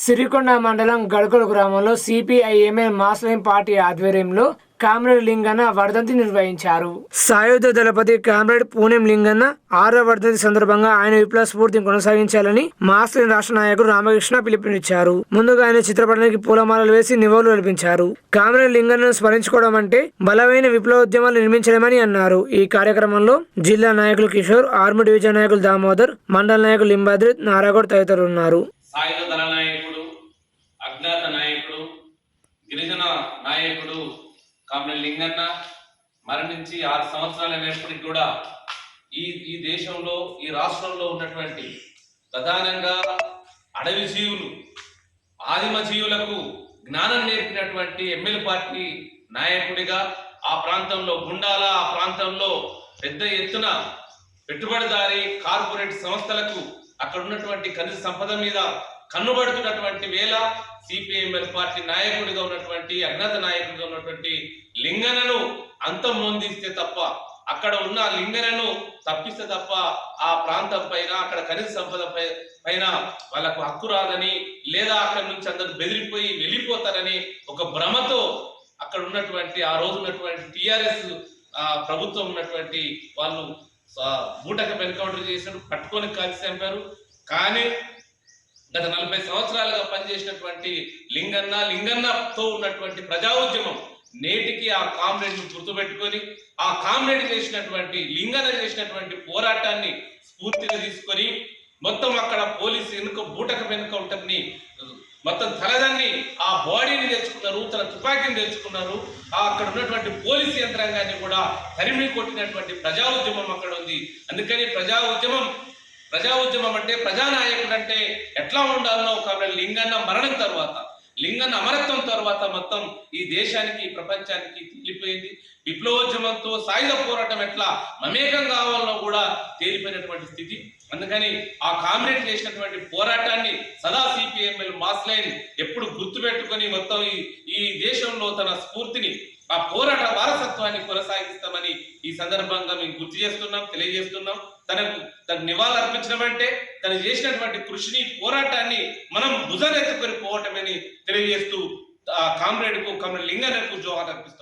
సిరికొండ మండలం గడకొల గ్రామంలో CPIML Mass Line party ఆధ్వర్యంలో కామ్రేడ్ లింగన్న వర్ధంతి నిర్వహించారు. సాయుధ దళపతి కామ్రేడ్ పూణెం లింగన్న 6వ వర్ధంతి సందర్భంగా ఆయన విప్లవ స్ఫూర్తిని కొనసాగించాలని మాస్లైన్ రాష్ట్ర నాయకుడు రామకృష్ణ పిలుపునిచ్చారు. ముందుగా ఆయన చిత్రపటానికి పూలమాలలు వేసి నివాళులు అర్పించారు. కామ్రేడ్ లింగన్నను స్మరించుకోవడం అంటే బలమైన విప్లవోద్యమాలు నిర్మించడమని అన్నారు. ఈ కార్యక్రమంలో జిల్లా నాయకులు కిషోర్, ఆర్మీ డివిజన్ నాయకులు దామోదర్, మండల నాయకులు లింబాద్రి, నారాగౌడ్ తదితరులు ఉన్నారు. సాయుధ దళ నాయకుడు, అజ్ఞాత నాయకుడు, గిరిజన నాయకుడు కామ్రేడ్ లింగన్న మరణించి 6 సంవత్సరాలైనప్పటికీ కూడా ఈ దేశంలో, ఈ రాష్ట్రంలో ఉన్నటువంటి ప్రధానంగా అడవి జీవులు, ఆదిమ జీవులకు జ్ఞానం నేర్పినటువంటి ఎంఎల్ పార్టీ నాయకుడిగా ఆ ప్రాంతంలో గుండాల, ఆ ప్రాంతంలో పెద్ద ఎత్తున పెట్టుబడిదారి కార్పొరేట్ సంస్థలకు అక్కడ ఉన్నటువంటి ఖనిజ సంపద మీద కన్నుబడుతున్నటువంటి వేళ సిపిఎంఎల్ పార్టీ నాయకుడిగా ఉన్నటువంటి, అజ్ఞాత నాయకుడిగా ఉన్నటువంటి లింగన్నను అంతమొందిస్తే తప్ప, అక్కడ ఉన్న లింగన్నను తప్పిస్తే తప్ప ఆ ప్రాంతం పైన, అక్కడ ఖనిజ సంపద పైన వాళ్ళకు హక్కు రాదని, లేదా అక్కడి నుంచి అందరూ బెదిరిపోయి వెళ్ళిపోతారని ఒక భ్రమతో అక్కడ ఉన్నటువంటి, ఆ రోజు ఉన్నటువంటి టిఆర్ఎస్ ప్రభుత్వం ఉన్నటువంటి వాళ్ళు బూటకపు ఎన్కౌంటర్ చేశారు, పట్టుకొని కాల్చి చంపారు. కానీ గత 40 సంవత్సరాలుగా పనిచేసినటువంటి లింగన్నతో ఉన్నటువంటి ప్రజా ఉద్యమం నేటికి ఆ కామ్రేడ్ ను గుర్తుపెట్టుకొని, ఆ కామ్రేడ్ చేసినటువంటి, లింగన్న చేసినటువంటి పోరాటాన్ని స్ఫూర్తిగా తీసుకొని మొత్తం అక్కడ పోలీసు బూటకపు ఎన్కౌంటర్ ని మొత్తం తలదాన్ని, ఆ బాడీని తెచ్చుకున్నారు, తన తుపాకీని తెచ్చుకున్నారు. అక్కడ ఉన్నటువంటి పోలీసు యంత్రాంగాన్ని కూడా తరిమి కొట్టినటువంటి ప్రజా ఉద్యమం అక్కడ ఉంది. అందుకని ప్రజా ఉద్యమం అంటే, ప్రజానాయకుడు అంటే ఎట్లా ఉండాలనో కామ్రేడ్ లింగన్న మరణం తర్వాత, లింగన్న అమరత్వం తర్వాత మొత్తం ఈ దేశానికి, ప్రపంచానికి తెలిపోయింది. విప్లవోద్యమంతో సాయుధ పోరాటం ఎట్లా మమేకం కావాలనో కూడా తేలిపోయినటువంటి స్థితి. అందుకని ఆ కామ్రేడ్ చేసినటువంటి పోరాటాన్ని సదా సిపిఎంఎల్ మాస్లైన్ ఎప్పుడు గుర్తుపెట్టుకొని మొత్తం ఈ దేశంలో తన స్ఫూర్తిని, ఆ పోరాట వారసత్వాన్ని కొనసాగిస్తామని ఈ సందర్భంగా మేము గుర్తు చేస్తున్నాం, తెలియజేస్తున్నాం. తనకు నివాళులు అర్పించడం అంటే తను చేసినటువంటి కృషిని, పోరాటాన్ని మనం భుజానెత్తుకొని పోవటమని తెలియజేస్తూ కామ్రేడ్ లింగన్నకు జోహార్ అర్పిస్తున్నాం.